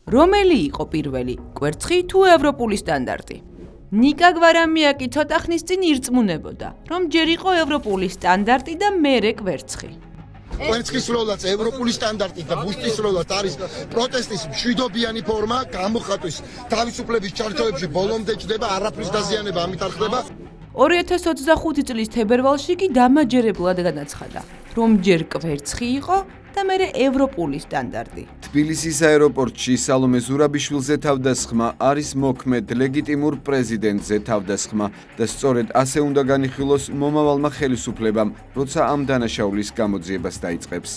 რომელი იყო პირველი, კვერცხი თუ ევროპული სტანდარტი? ნიკა გვარამია კი ცოტა ხნის წინ ირწმუნებოდა, რომ ჯერ იყო ევროპული სტანდარტი და მერე კვერცხი. კვერცხის როლაც ევროპული სტანდარტი და ბუშტის როლაც არის პროტესტის მშვიდობიანი ფორმა, გამოხატვის თავისუფლების ჩარჩოებში ბოლომდე ჯდება, არაფრის დაზიანება ამით არ ხდება. 2025 წლის თებერვალში კი დამაჯერებლად განაცხადა, რომ ჯერ კვერცხი იყო და მერე ევროპული სტანდარტი. თბილისის აეროპორტში სალომე ზურაბიშვილზე თავდასხმა არის მოქმედ ლეგიტიმურ პრეზიდენტზე თავდასხმა და სწორედ ასე უნდა განიხილოს მომავალმა ხელისუფლებამ, როცა ამ დანაშაულის გამოძიებას დაიწყებს.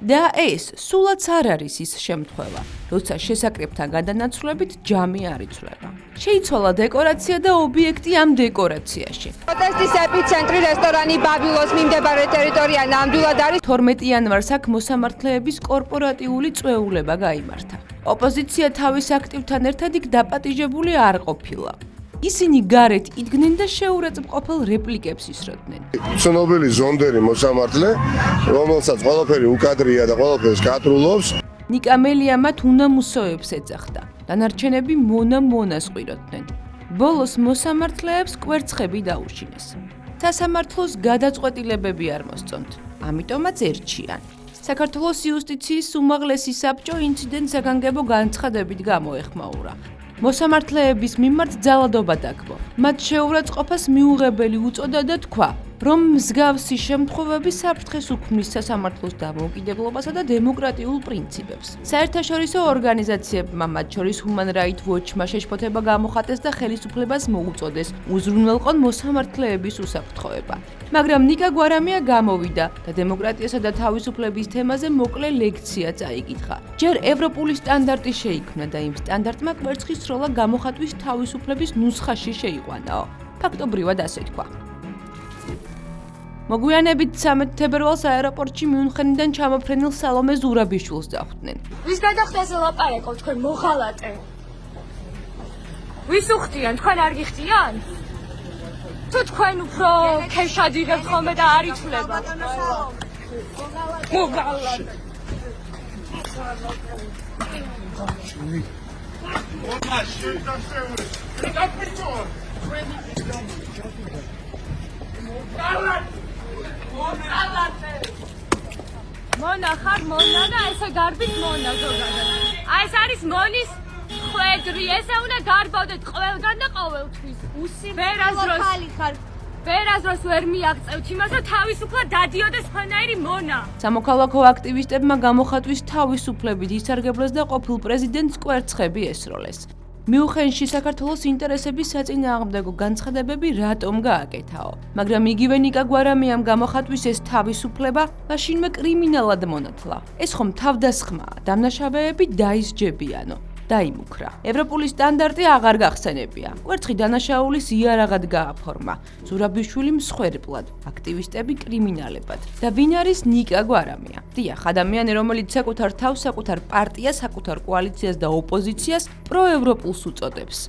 და ეს სულაც არ არის ის შემთხვევა, როცა შესაკრებთან გადანაცვლებით ჯამი არ იცვლება. შეიცვალა დეკორაცია და ობიექტი ამ დეკორაციაში. პროტესტის ეპიცენტრი რესტორანი ბაბილოს მიმდებარე ტერიტორია ნამდვილად არის 12 იანვარს აქ მოსამართლეების კორპორატიული წვეულება გაიმართა. ოპოზიცია თავის აქტივთან ერთად იქ დაპატიჟებული არ ყოფილა. ისინი გარეთ იდგნენ და შეურაცხმყოფელ რეპლიკებს ისროდნენ. ცნობილი ზონდერი მოსამართლე, რომელსაც ყველაფერი უკადრია და ყველაფერს კატრულობს. ნიკა მელია მათ უნამუსოებს ეძახდა. დანარჩენები მონას ყვიროდნენ. ბოლოს მოსამართლეებს კვერცხები დაუშინეს. სასამართლოს გადაწყვეტილებები არ მოსწონთ, ამიტომაც ერჩიან. საქართველოს იუსტიციის უმაღლესი საბჭო ინციდენტს საგანგებო განცხადებით გამოეხმაურა. მოსამართლეების მიმართ ძალადობა დაგმო. მათ შეურაცხყოფას მიუღებელი უწოდა და თქვა, რომ მსგავსი შემთხვევები საფრთხეს უქმნის სასამართლოს დამოუკიდებლობასა და დემოკრატიულ პრინციპებს. საერთაშორისო ორგანიზაციებმა, მათ შორის Human Rights Watch-მა შეშფოთება გამოხატეს და ხელისუფლებას მოუწოდეს უზრუნველყონ მოსამართლეების უსაფრთხოება. მაგრამ ნიკა გვარამია გამოვიდა და დემოკრატიასა და თავისუფლების თემაზე მოკლე ლექცია წაიკითხა. ჯერ ევროპული სტანდარტი შეიქმნა და იმ სტანდარტმა კვერცხის როლა გამოხატვის თავისუფლების ნუსხაში შეიყვანაო. ფაქტობრივად ასე თქვა. მოგვიანებით 13 თებერვალს აეროპორტში მიუნხენიდან ჩამოფრენილ სალომე ზურაბიშვილს დახვდნენ. ვის გადახდაზე ლაპარაკობ თქვენ მოღალატე? ვის უხდიან თქვენ არ გიხდიან? თუ თქვენ უფრო ქეშად იღებთ ხოლმე და არ იცვლებათ. მოღალატე. მონა ხარ მონა და ესე გარბით მონა ზოგადად. აი ეს არის მონის ხვედრი, ესე უნდა გარბავდეთ ყველგან და ყოველთვის. ვერასდროს ვერ მიაღწევთ იმას, რომ თავისუფლად დადიოდეს სხვანაირი მონა. სამოქალაქო აქტივისტებმა გამოხატვის თავისუფლებით ისარგებლეს და ყოფილ პრეზიდენტს კვერცხები ესროლეს. მიუნხენში საქართველოს ინტერესების საწინააღმდეგო განცხადებები რატომ გააკეთაო? მაგრამ იგივე ნიკა გვარამიამ გამოხატვის ეს თავისუფლება მაშინვე კრიმინალად მონათლა. ეს ხომ თავდასხმაა, დამნაშავეები დაისჯებიანო. დაიმუქრა. ევროპული სტანდარტი აღარ გახსენებია. კვერცხი დანაშაულის იარაღად გააფორმა. ზურაბიშვილი მსხვერპლად, აქტივისტები კრიმინალებად. და ვინ არის ნიკა გვარამია? დიახ, ადამიანი, რომელიც საკუთარ თავს, საკუთარ პარტიას, საკუთარ კოალიციას და ოპოზიციას პროევროპულს უწოდებს.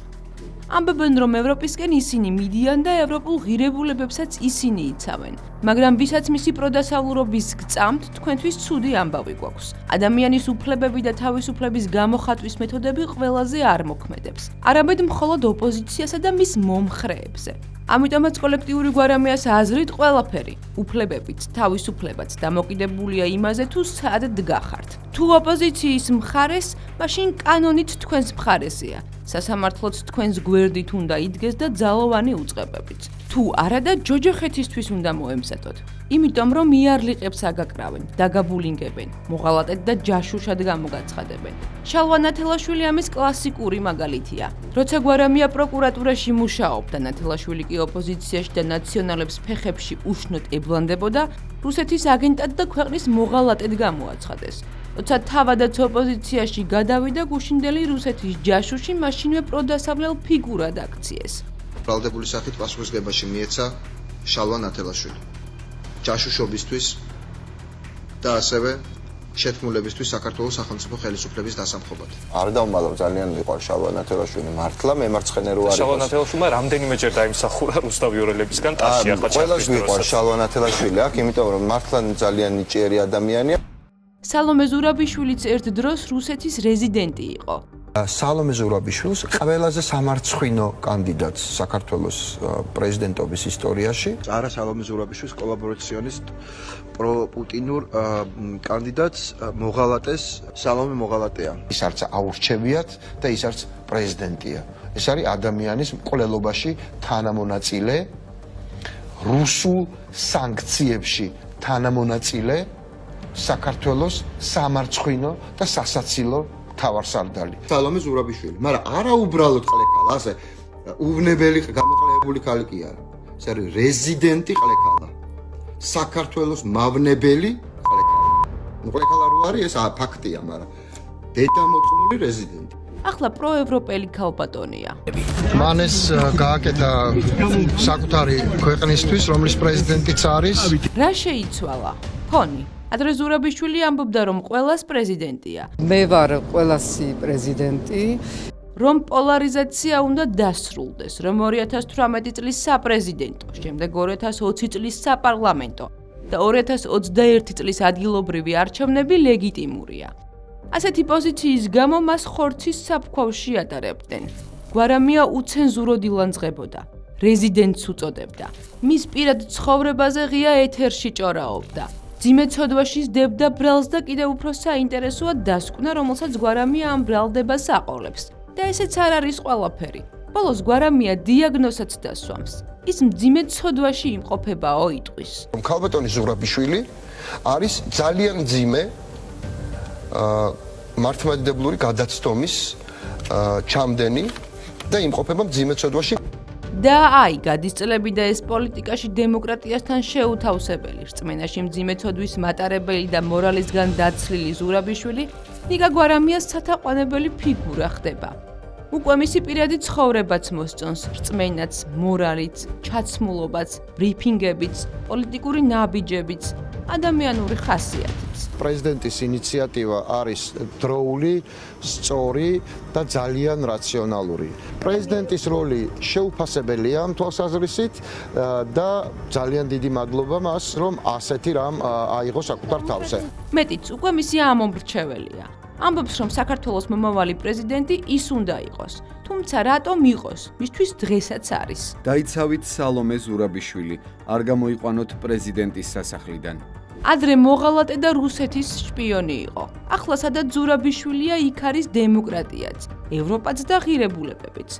ამბობენ, რომ ევროპისკენ ისინი მიდიან და ევროპულ ღირებულებებსაც ისინი იცავენ. მაგრამ ვისაც მისი პროდასავლურობის გწამთ, თქვენთვის ცუდი ამბავი გვაქვს. ადამიანის უფლებები და თავისუფლების გამოხატვის მეთოდები ყველაზე არ მოქმედებს. არამედ მხოლოდ ოპოზიციასა და მის მომხრეებზე. ამიტომაც კოლექტიური გვარამიას აზრით ყველაფერი, უფლებებით, თავისუფლებაც დამოკიდებულია იმაზე, თუ სად დგახართ. თუ ოპოზიციის მხარეს, მაშინ კანონით თქვენს მხარესია. სასამართლოც თქვენს გვერდით უნდა იდგეს და ძალოვანი უწყებებით. თუ არა და ჯოჯოხეთისთვის უნდა მოემზადოთ. იმიტომ რომ იარლიყებს აგაკრავენ, დაგაბულინგებენ, მოღალატედ და ჯაშუშად გამოგაცხადებენ. შალვა ნათელაშვილი ამის კლასიკური მაგალითია. როცა გვარამია პროკურატურაში მუშაობდა, ნათელაშვილი კი ოპოზიციაში და ნაციონალებს ფეხებში უშნოდ ებრუნდებოდა, რუსეთის აგენტად და ქვეყნის მოღალატედ გამოაცხადეს. როცა თავადაც ოპოზიციაში გადავიდა, გუშინდელი რუსეთის ჯაშუში მაშინვე პროდასავლელ ფიგურად აქციეს. ბრალდებული სახით პასუხისგებაში მიეცა შალვა ნათელაშვილი. ჯაშუშობისთვის და ასევე შეთქმულებისთვის საქართველოს სახელმწიფო ხელისუფლების დასამხობად. არ დავმალავ, ძალიან მიყვარს შალვა ნათელაშვილი მართლა, მემარცხენე რო არის. შალვა ნათელაშვილმა რამდენიმეჯერ დაიმსახურა რუსთავი ორელებისგან ტაში ახლა ყველას მიყვარს შალვა ნათელაშვილი აქ, იმიტომ რომ მართლა ძალიან ნიჭიერი ადამიანია. სალომე ზურაბიშვილიც ერთ დროს რუსეთის რეზიდენტი იყო. სალომე ზურაბიშვილს ყველაზე სამარცხვინო კანდიდატს საქართველოს პრეზიდენტობის ისტორიაში. არა სალომე ზურაბიშვილს კოლაბორაციონისტ პროპუტინურ კანდიდატს მოღალატეს სალომე მოღალატეა. ის არც აურჩევიათ და ის არც პრეზიდენტია. ეს არის ადამიანის მკვლელობაში თანამონაწილე რუსულ სანქციებში თანამონაწილე საქართველოს სამარცხვინო და სასაცილო თავარსარდალი. სალომე ზურაბიშვილი, მაგრამ არა უბრალოდ ყლეკალა, ასე უვნებელი გამოყენებული ხალი კი არა. ეს არის რეზიდენტი ყლეკალა. საქართველოს მავნებელი ყლეკალა. ყლეკალა რო არის ეს ფაქტია, მაგრამ დედამოწმული რეზიდენტი. ახლა პროევროპელი ქალბატონია. მან ეს გააკეთა საკუთარი ქვეყნისთვის, რომლის პრეზიდენტიც არის. რა შეიცვალა? ფონი. ადრე ზურაბიშვილი ამბობდა, რომ ყველას პრეზიდენტია. მე ვარ ყველასი პრეზიდენტი. რომ პოლარიზაცია უნდა დასრულდეს, რომ 2018 წლის საპრეზიდენტო, შემდეგ 2020 წლის საპარლამენტო და 2021 წლის ადგილობრივი არჩევნები ლეგიტიმურია. ასეთი პოზიციის გამო მას ხორცის საფქვავში ატარებდნენ. გვარამია უცენზუროდ ილანძღებოდა, რეზიდენტს უწოდებდა. მის პირად ცხოვრებაზე ღია ეთერში ჭორაობდა. ძიმე ცოდვაში სდებდა ბრალს და კიდევ უფრო საინტერესოა დასკვნა, რომელსაც გვარამია ამ ბრალდებას აყოლებს. და ესეც არ არის ყველაფერი. ბოლოს გვარამია დიაგნოზსაც დასვამს. ის მძიმე ცოდვაში იმყოფებაო იტყვის. ქალბატონი ზურაბიშვილი არის ძალიან მძიმე მართლმადიდებლური გადაცდომის ჩამდენი და იმყოფება მძიმე ცოდვაში. და აი, გადის წლები და ეს პოლიტიკაში დემოკრატიასთან შეუთავსებელი, რწმენაში მძიმე ცოდვის მატარებელი და მორალისგან დაცლილი ზურაბიშვილი ნიკა გვარამიას სათაყვანებელი ფიგურა ხდება. უკვე მისი პირადი ცხოვრებაც მოსწონს რწმენაც, მორალიც, ჩაცმულობაც, ბრიფინგებიც, პოლიტიკური ნაბიჯებიც, ადამიანური ხასიათიც. პრეზიდენტის ინიციატივა არის დროული, სწორი და ძალიან რაციონალური. პრეზიდენტის როლი შეუფასებელია ამ თვალსაზრისით და ძალიან დიდი მადლობა მას, რომ ასეთი რამ აიღო საკუთარ თავზე. მეტიც, უკვე მისი ამომრჩეველია. ამბობს, რომ საქართველოს მომავალი პრეზიდენტი ის უნდა იყოს. თუმცა რატომ იყოს? მისთვის დღესაც არის. დაიცავით სალომე ზურაბიშვილი, არ გამოიყვანოთ პრეზიდენტის სასახლიდან. ადრე მოღალატე და რუსეთის შპიონი იყო. ახლა სადაც ზურაბიშვილია, იქ არის დემოკრატიაც, ევროპაც და ღირებულებებიც.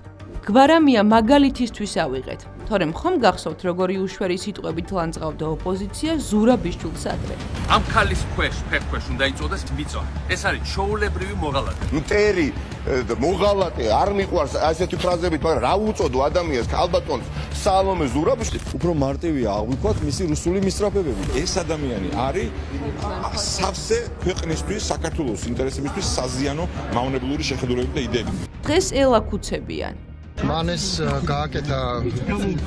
გვარამია მაგალითისთვის ავიღეთ, თორემ ხომ გახსოვთ, როგორი უშვერი სიტყვებით ლანძღავდა ოპოზიცია ზურაბიშვილს ადრე. ამ ქალის ფეხქვეშ უნდა იწოდეს მიწა. ეს არის ჩაოლებრივი მოღალატე. მტერი მოღალატე არ მიყვარს ასეთი ფრაზებით, მაგრამ რა უწოდო ადამიანს ქალბატონს სალომე ზურაბიშვილი. უფრო მარტივია აღვიქვათ მისი რუსული მისწრაფებები. ეს ადამიანი არის სავსე ქვეყნისთვის, საქართველოს ინტერესებისთვის საზიანო მავნებლური შეხედულებები და იდეები. დღეს ელაკუცებიან. მან ეს გააკეთა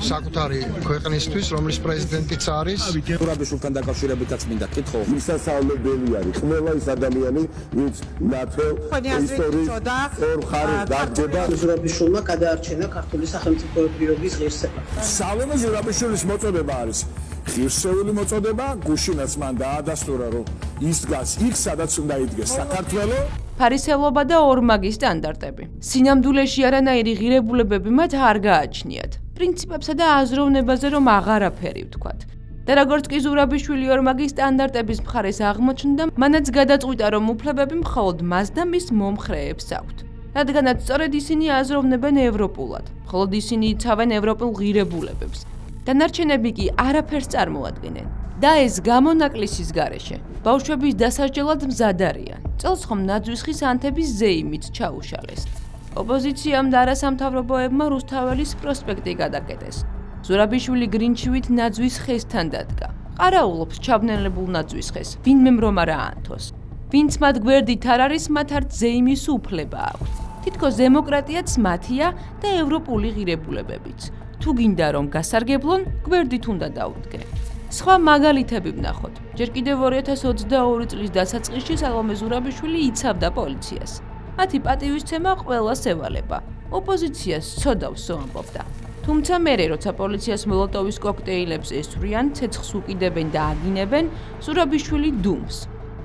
საკუთარი ქვეყნისთვის, რომლის პრეზიდენტიც არის. ზურაბიშვილთან დაკავშირებითაც მინდა კითხო. მისასალმებელი არის ყველა ის ადამიანი, ვინც ნათელ ისტორიის ორ მხარეს დადგება. ზურაბიშვილმა გადაარჩენა ქართული სახელმწიფოებრიობის ღირსება. სალომე ზურაბიშვილის მოწოდება არის ღირსეული მოწოდება, გუშინაც მან დაადასტურა, რომ ის დგას იქ, სადაც უნდა იდგეს საქართველო. ფარისევლობა და ორმაგი სტანდარტები. სინამდვილეში არანაირი ღირებულებები მათ არ გააჩნიათ. პრინციპებსა და აზროვნებაზე რომ აღარაფერი ვთქვათ. და როგორც კი ზურაბიშვილი ორმაგი სტანდარტების მხარეს აღმოჩნდა, მანაც გადაწყვიტა, რომ უფლებები მხოლოდ მას და მის მომხრეებს აქვთ. რადგანაც სწორედ ისინი აზროვნებენ ევროპულად, მხოლოდ ისინი იცავენ ევროპულ ღირებულებებს. დანარჩენები კი არაფერს წარმოადგენენ. და ეს გამონაკლისის გარეშე ბავშვების დასასჯელად მზად არიან. წელს ხომ ნაძვისხის ანთების ზეიმით ჩაუშალეს. ოპოზიციამ და არასამთავრობოებმა რუსთაველის პროსპექტი გადაკეტეს. ზურაბიშვილი გრინჩივით ნაძვის ხესთან დადგა. ყარაულობს ჩაბნელებულ ნაძვის ხეს, ვინმე რომ არა ანთოს. ვინც მათ გვერდით არ არის, მათ არც ზეიმის უფლება აქვთ. თითქოს დემოკრატიაც მათია და ევროპული ღირებულებებიც. თუ გინდა რომ გასარგებლონ, გვერდით უნდა დაუდგე. სხვა მაგალითები ვნახოთ. ჯერ კიდევ 2022 წლის დასაწყისში სალომე ზურაბიშვილი იცავდა პოლიციას. მათი პატივისცემა ყველას ევალება. ოპოზიციას ცოდავს ამბობდა. თუმცა მერე, როცა პოლიციას მოლოტოვის კოქტეილებს ესვრიან, ცეცხლს უკიდებენ და აგინებენ, ზურაბიშვილი დუმს.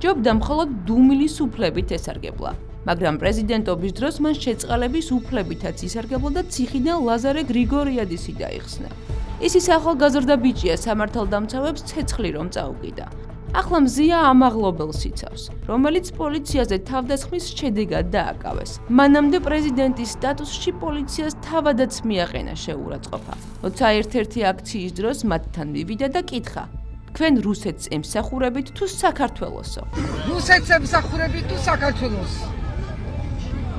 ჯობდა მხოლოდ დუმილის უფლებით ესარგებლა. მაგრამ პრეზიდენტობის დროს მან შეწყალების უფლებითაც ისარგებლა და ციხიდან ლაზარე გრიგორიადისი დაიხსნა. ის ის ახალგაზრდა ბიჭია სამართალდამცავებს ცეცხლი რომ წაუყიდა. ახლა მზია ამაღლობელს იცავს, რომელიც პოლიციაზე თავდასხმის შედეგად დააკავეს. მანამდე პრეზიდენტის სტატუსში პოლიციას თავადაც მიაყენა შეურაცხყოფა. როცა ერთ-ერთი აქციის დროს მათთან მივიდა და კითხა: თქვენ რუსეთს ემსახურებით თუ საქართველოსო? რუსეთს ემსახურებით თუ საქართველოს?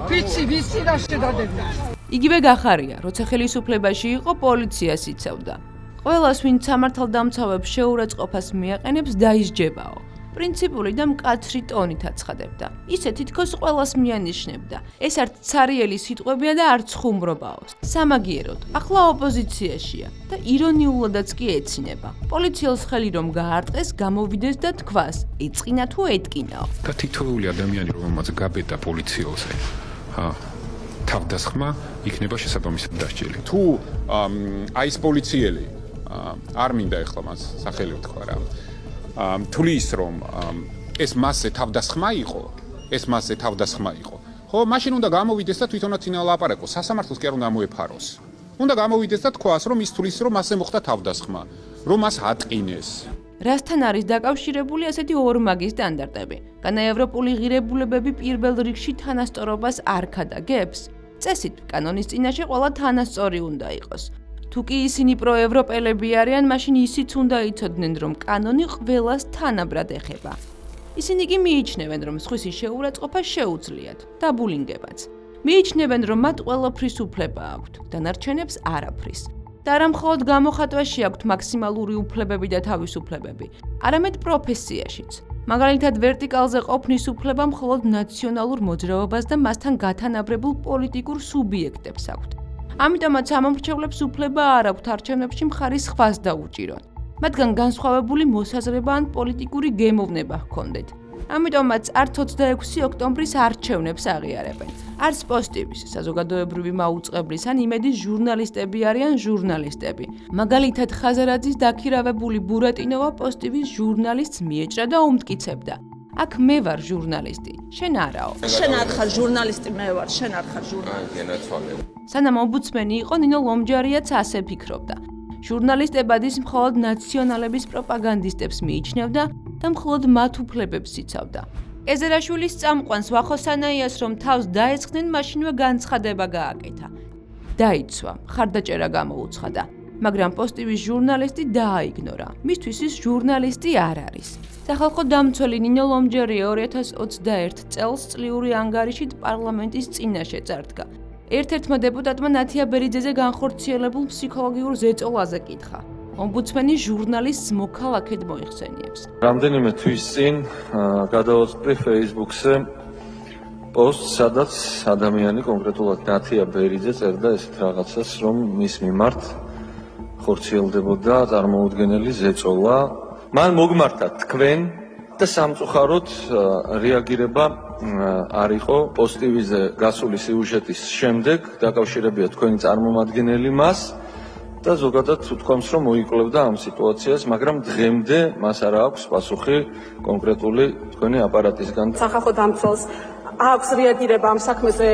ვიცი რა შედადებით. იგივე გახარია, როცა ხელისუფლებაში იყო, პოლიციას იცავდა. ყველას, ვინც სამართალდამცავებს შეურაცხყოფას მიაყენებს, დაისჯებაო. პრინციპული და მკაცრი ტონით აცხადებდა. ისე თითქოს ყველას მიანიშნებდა. ეს არც ცარიელი სიტყვებია და არც ხუმრობაო. სამაგიეროდ, ახლა ოპოზიციაშია და ირონიულადაც კი ეცინება. პოლიციელს ხელი რომ გაარტყეს, გამოვიდეს და თქვას: ეწყინა თუ ეტკინაო. და თითოეული ადამიანი, რომელმაც გაბედა პოლიციელზე, თავდასხმა იქნება შესაბამისად დასჯილი. თუ აი ეს პოლიციელი არ მინდა ეხლა მას სახელი ვთქვა რა. თulis რომ ეს მასზე თავდასხმა იყო. ხო, მაშინ უნდა გამოვიდეს და თვითონაც ინალაპარაკოს, სასამართლოს კი არ უნდა მოეფაროს. უნდა გამოვიდეს და თქვას, რომ ის თulis რომ მასზე მოხდა თავდასხმა, რომ მას ატყინეს. რასთან არის დაკავშირებული ასეთი ორმაგი სტანდარტები? განა ევროპული ღირებულებები პირველ რიგში თანასწორობას არ ქადაგებს? წესით, კანონის წინაშე ყველა თანასწორი უნდა იყოს. თუ კი ისინი პროევროპელები არიან, მაშინ ისიც უნდა იცოდნენ, რომ კანონი ყველას თანაბრად ეხება. ისინი კი მიიჩნევენ, რომ სხვისი შეურაცხყოფა შეუძლიათ, დაბულინგებაც. მიიჩნევენ, რომ მათ ყველაფრის უფლება აქვთ, დანარჩენებს არაფრის. და არა მხოლოდ გამოხატვაში აქვთ მაქსიმალური უფლებები და თავისუფლებები, არამედ პროფესიაშიც. მაგალითად, ვერტიკალზე ყოფნის უფლება მხოლოდ ნაციონალურ მოძრაობას და მასთან გათანაბრებულ პოლიტიკურ სუბიექტებს აქვთ. ამიტომაც ამომრჩევლებს უფლება არ აქვთ არჩევნებში მხარის სხვას დაუჭირონ. მათგან განსხვავებული მოსაზრება ან პოლიტიკური გემოვნება ჰქონდეთ. ამიტომაც არც 26 ოქტომბრის არჩევნებს აღიარებენ. არც პოსტივის, საზოგადოებრივი მაუწყებლის ან იმედის ჟურნალისტები არიან ჟურნალისტები. მაგალითად, ხაზარაძის დაქირავებული ბურატინოვა პოსტივის ჟურნალისტს მიეჭრა და უმტკიცებდა: აქ მე ვარ ჟურნალისტი, შენ არაო. შენ არ ხარ ჟურნალისტი, მე ვარ, შენ არ ხარ ჟურნალისტი. სანამ ომბუდსმენი იყო, ნინო ლომჯარიაც ასე ფიქრობდა. ჟურნალისტებად ის მხოლოდ ნაციონალების პროპაგანდისტებს მიიჩნევდა და მხოლოდ მათ უფლებებს იცავდა. ეზერაშვილის წამყვანს ვახოსანაიას რომ თავს დაესხნენ, მაშინვე განცხადება გააკეთა. დაიცვა, მხარდაჭერა გამოუცხადა, მაგრამ პოსტივის ჟურნალისტი დააიგნორა. მისთვის ის ჟურნალისტი არ არის. სახალხო დამცველი ნინო ლომჯარია 2021 წელს წლიური ანგარიშით პარლამენტის წინაშე წარდგა. ერთ-ერთმა დეპუტატმა ნათია ბერიძეზე განხორციელებულ ფსიქოლოგიურ ზეწოლაზე კითხა. ომბუდსმენი ჟურნალისტს მოქალაქედ მოიხსენიებს. რამდენიმე თვის წინ გადავაწყდი Facebook-ზე პოსტს, სადაც ადამიანი, კონკრეტულად ნათია ბერიძე წერდა ესეთ რაღაცას, რომ მის მიმართ ხორციელდებოდა წარმოუდგენელი ზეწოლა. მან მოგმართა თქვენ და სამწუხაროდ რეაგირება არ იყო პოსტივიზე გასული სიუჟეტის შემდეგ, დაკავშირებია თქვენი წარმომადგენელი მას და ზოგადად უთქვამს, რომ მოიკვლევდა ამ სიტუაციას, მაგრამ დღემდე მას არ აქვს პასუხი კონკრეტული თქვენი აპარატისგან. სახალხო დამცველს აქვს რეაგირება ამ საქმეზე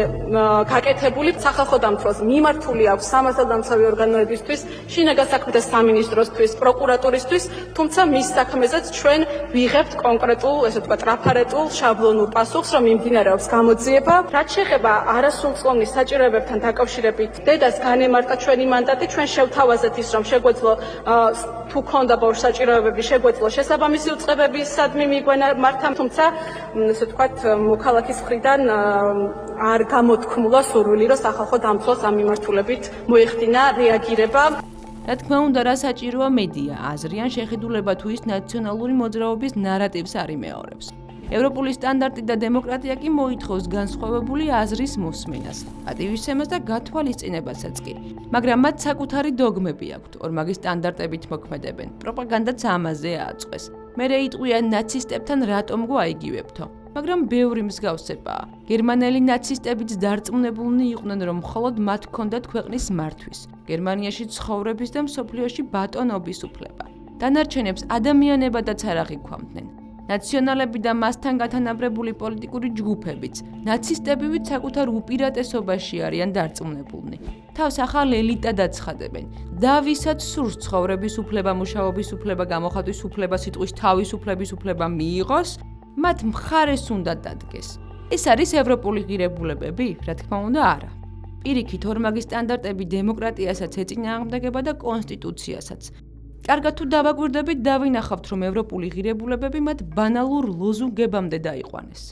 გაკეთებული, სახალხო დამცველს მიმართული აქვს სამართალდამცავი ორგანოებისთვის, შინაგან საქმეთა სამინისტროსთვის, პროკურატურისთვის, თუმცა მის საქმეზეც ჩვენ ვიღებთ კონკრეტულ, ესე ვთქვათ, ტრაფარეტულ შაბლონურ პასუხს, რომ მიმდინარეობს გამოძიება. რაც შეეხება არასრულწლოვნის საჭიროებებთან დაკავშირებით, დედას განემარტა ჩვენი მანდატი, ჩვენ შევთავაზეთ ის, რომ შეგვეძლო თუ ქონდა ბავშვს საჭიროებები, შეგვეძლო შესაბამისი უწყებებისადმი მიგვემართა, თუმცა ესე ვთქვათ, მოქალაქის მხრიდან არ გამოთქმულა სურვილი, რომ სახალხო დამცველს ამ მიმართულებით მოეხდინა რეაგირება. რა თქმა უნდა, რა საჭიროა მედია, აზრი ან შეხედულება თუ ის ნაციონალური მოძრაობის ნარატივს არ იმეორებს. ევროპული სტანდარტი და დემოკრატია კი მოითხოვს განსხვავებული აზრის მოსმენას, პატივისცემას და გათვალისწინებასაც კი. მაგრამ მათ საკუთარი დოგმები აქვთ, ორმაგი სტანდარტებით მოქმედებენ. პროპაგანდაც ამაზე ააწყვეს. მერე იტყვიან ნაცისტებთან რატომ გვაიგივებთო? მაგრამ ბევრი მსგავსებაა. გერმანელი ნაცისტებიც დარწმუნებულნი იყვნენ, რომ მხოლოდ მათ ჰქონდათ ქვეყნის მართვის, გერმანიაში ცხოვრების და მსოფლიოში ბატონობის უფლება. დანარჩენებს ადამიანებადაც არ აღიქვამდნენ. ნაციონალები და მასთან გათანაბრებული პოლიტიკური ჯგუფებიც, ნაცისტებივით საკუთარ უპირატესობაში არიან დარწმუნებულნი. თავს ახალ ელიტად აცხადებენ. და ვისაც სურს ცხოვრების უფლება, მუშაობის უფლება, გამოხატვის უფლება, სიტყვის თავისუფლების უფლება მიიღოს, მათ მხარეს უნდა დადგეს. ეს არის ევროპული ღირებულებები? რა თქმა უნდა, არა. პირიქით, ორმაგი სტანდარტები დემოკრატიასაც ეწინააღმდეგება და კონსტიტუციასაც. კარგად თუ დავაკვირდებით, დავინახავთ, რომ ევროპული ღირებულებები მათ ბანალურ ლოზუნგებამდე დაიყვანეს.